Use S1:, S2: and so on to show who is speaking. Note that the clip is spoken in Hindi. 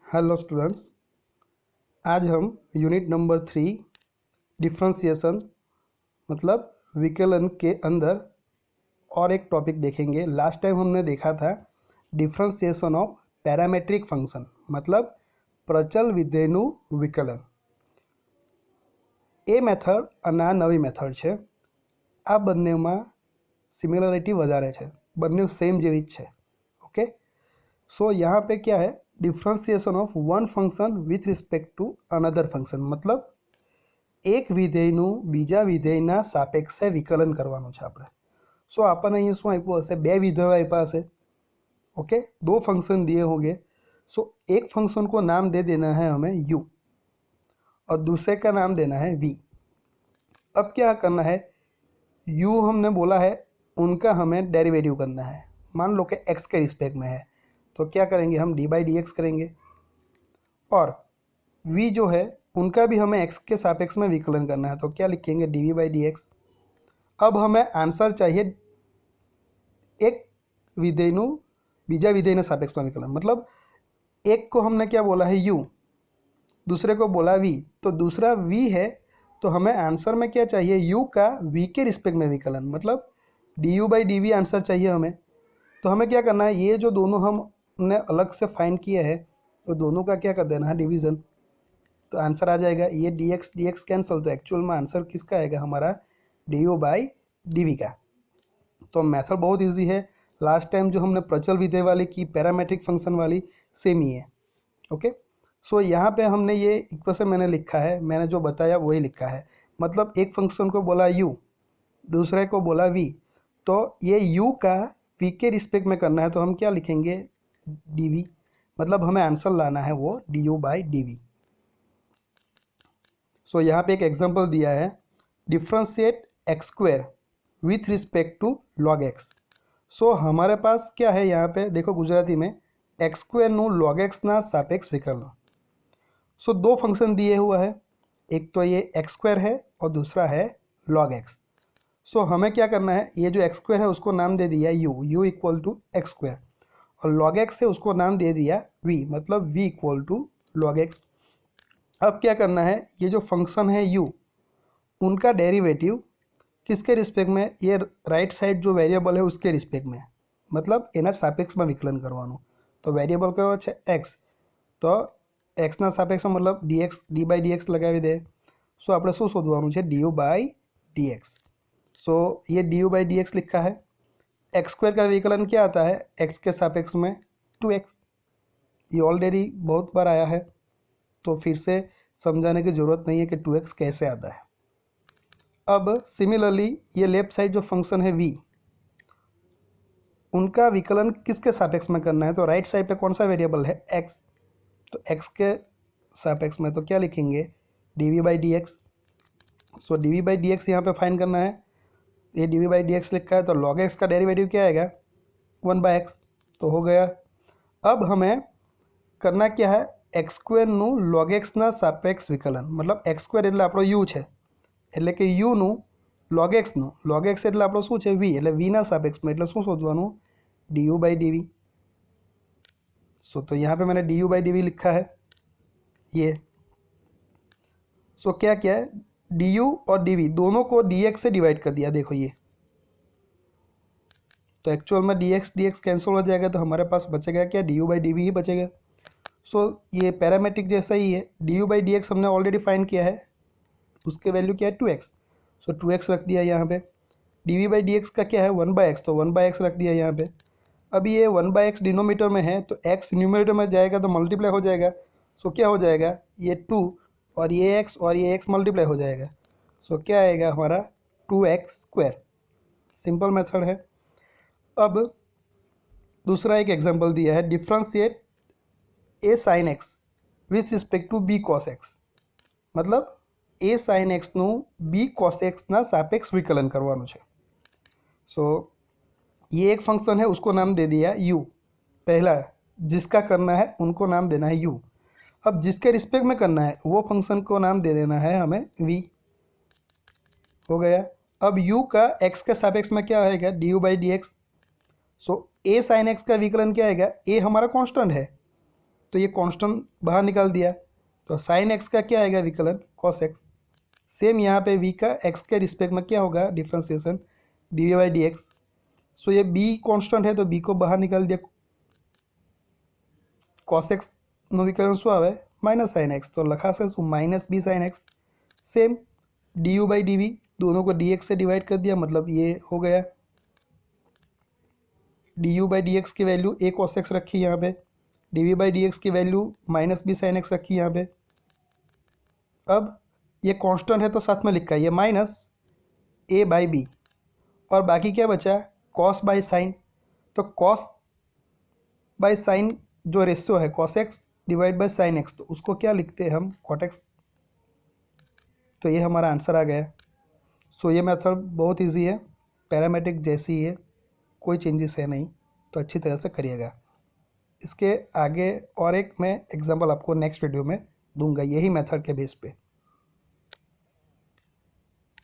S1: हेलो स्टूडेंट्स, आज हम यूनिट नंबर 3 डिफ्रेंशिएशन मतलब विकलन के अंदर और एक टॉपिक देखेंगे। लास्ट टाइम हमने देखा था डिफ्रेंशिएशन ऑफ पैरामेट्रिक फंक्शन मतलब प्रचल विधेयनु विकलन। એ મેથડ અને આ નવી મેથડ છે, આ બંનેમાં સિમિલરિટી વધારે છે, બંને સેમ જેવી જ છે। ઓકે, सो यहाँ पे क्या है, differentiation of one function with respect to another function मतलब एक विधेयનું બીજા વિધેયના સાપેક્ષે વિકલન કરવાનું છે આપણે। सो આપણને અહીંયા શું આપ્યું હશે, બે વિધેયો આપ્યા હશે। ओके, दो फंक्शन दिए होंगे। सो एक फंक्शन को नाम दे देना है हमें u और दूसरे का नाम देना है v। अब क्या करना है, u हमने बोला है उनका हमें डेरिवेटिव करना है। मान लो कि x के रिस्पेक्ट में है तो क्या करेंगे, हम डी बाई डी एक्स करेंगे और v जो है उनका भी हमें x के सापेक्ष में विकलन करना है तो क्या लिखेंगे, D we by D X. अब हमें आंसर चाहिए एक विधेयनु बीजा विधेयना सापेक्ष में विकलन मतलब एक को हमने क्या बोला है u, दूसरे को बोला v, तो दूसरा v है तो हमें आंसर में क्या चाहिए, u का v के रिस्पेक्ट में विकलन मतलब D you by D V answer चाहिए हमें। तो हमें क्या करना है, ये जो दोनों हमने अलग से फाइंड किया है तो दोनों का क्या कर देना है, डिवीज़न। तो आंसर आ जाएगा ये डी एक्स कैंसिल, तो एक्चुअल में आंसर किसका आएगा, हमारा d you by D v का। तो मेथड बहुत इजी है। लास्ट टाइम जो हमने प्रचल विधेय वाली की, पैरामेट्रिक फंक्शन वाली, सेम ही है। ओके, सो यहाँ पे हमने ये इक्वेशन मैंने लिखा है, मैंने जो बताया वही लिखा है। मतलब एक फंक्शन को बोला u, दूसरे को बोला v, तो ये u का v के रिस्पेक्ट में करना है तो हम क्या लिखेंगे, dv, मतलब हमें आंसर लाना है वो du बाई dv। सो यहाँ पे एक एग्जांपल दिया है, differentiate x square with respect to log x. So हमारे पास क्या है, यहाँ पे देखो गुजराती में एक्स स्क्वायरનું log x ના સાપેક્ષ વિકલન। सो दो फंक्शन दिए हुआ है, एक तो ये एक्स स्क्वायर है और दूसरा है log x। सो हमें क्या करना है, ये जो एक्स स्क्वायर है उसको नाम दे दिया u equal to x square, और log x है उसको नाम दे दिया v मतलब v equal to log x। अब क्या करना है, ये जो फंक्शन है u, उनका डेरिवेटिव किसके रिस्पेक्ट में, ये राइट साइड जो वेरिएबल है उसके रिस्पेक्ट में मतलब एना सापेक्ष में विकलन करवानुं। तो वेरिएबल कयो छे x, तो x ना सापेक्ष में मतलब dx d by D x लगावी दे। सो આપણે શું શોધવાનું છે, d you by D x. So ये d you by D x लिखा है। एक्स स्क्वायर का विकलन क्या आता है, x के सापेक्ष में 2x, ये ऑलरेडी बहुत बार आया है तो फिर से समझाने की ज़रूरत नहीं है कि 2x कैसे आता है। अब सिमिलरली ये लेफ्ट साइड जो फंक्शन है v, उनका विकलन किसके सापेक्ष में करना है, तो राइट साइड पे कौन सा वेरिएबल है, x, तो x के सापेक्ष में तो क्या लिखेंगे, D we by D x. So d we by D x यहाँ पर फाइंड करना है, ये d we by D x लिखा है तो log x का डेरिवेटिव क्या आएगा, 1/x, तो हो गया। अब हमें करना क्या है, एक्स स्क्वायरનું log x ના સાપેક્ષ વિકલન मतलब एक्स स्क्वायर એટલે આપણો u છે, એટલે કે u નું log x નું log x એટલે આપણો શું છે, v, એટલે v ના સાપેક્ષમાં એટલે શું શોધવાનું, du બાઈ dv। सो तो यहाँ पे मैंने du बाई dv लिखा है ये। सो क्या क्या है, du और dv दोनों को dx से डिवाइड कर दिया, देखो ये, तो एक्चुअल में dx कैंसिल हो जाएगा तो हमारे पास बचेगा क्या, du बाई dv ही बचेगा। सो ये पैरामेट्रिक जैसा ही है, du बाई dx हमने ऑलरेडी फाइंड किया है, उसके वैल्यू क्या है 2x, सो 2x रख दिया यहाँ पे। dv बाई dx का क्या है 1/x, तो 1/x रख दिया यहाँ पे। अब ये 1/x डिनोमीटर में है तो x न्यूमरेटर में जाएगा तो मल्टीप्लाई हो जाएगा। सो क्या हो जाएगा, ये 2 और ये x मल्टीप्लाई हो जाएगा। सो क्या आएगा हमारा 2x स्क्वायर। सिंपल मेथड है। अब दूसरा एक एग्जांपल दिया है, differentiate a sin x with respect to b cos x मतलब a sin x નું b cos x ના સાપેક્ષ વિકલન કરવાનું છે। सो ये एक फंक्शन है, उसको नाम दे दिया u, पहला जिसका करना है उनको नाम देना है u। अब जिसके रिस्पेक्ट में करना है वो फंक्शन को नाम दे देना है हमें v, हो गया। अब u का x के सापेक्ष में क्या आएगा, D you by D x. So a sin x का विकलन क्या आएगा, a हमारा कांस्टेंट है तो ये कांस्टेंट बाहर निकाल दिया, तो साइन एक्स का क्या आएगा विकलन, कॉस एक्स। सेम यहाँ पे v का x के रिस्पेक्ट में क्या होगा, differentiation d y d x. So ये b कांस्टेंट है तो b को बाहर निकाल दिया, कॉस एक्स નો વિકલન શું આવે, માઇનસ સાઇન એક્સ, તો લખાશે શું, minus b sine x. Same d you by D v, दोनों को डी एक्स से डिवाइड कर दिया, मतलब ये हो गया d you by D x की वैल्यू ए कॉस एक्स रखी यहाँ पे, d we by D x की value minus b sine x रखी यहाँ पे। अब ये कांस्टेंट है तो साथ में लिखा है ये माइनस ए बाई बी, और बाकी क्या बचा, कॉस बाई साइन। तो कॉस बाई साइन जो रेशियो है cos x divide by sine x, तो उसको क्या लिखते हैं हम, कॉट एक्स। तो ये हमारा आंसर आ गया। सो ये मेथड बहुत इजी है, पैरामेट्रिक जैसी ही है, कोई चेंजेस है नहीं, तो अच्छी तरह से करिएगा। इसके आगे और एक मैं एग्जांपल आपको नेक्स्ट वीडियो में दूंगा यही मेथड के बेस पे।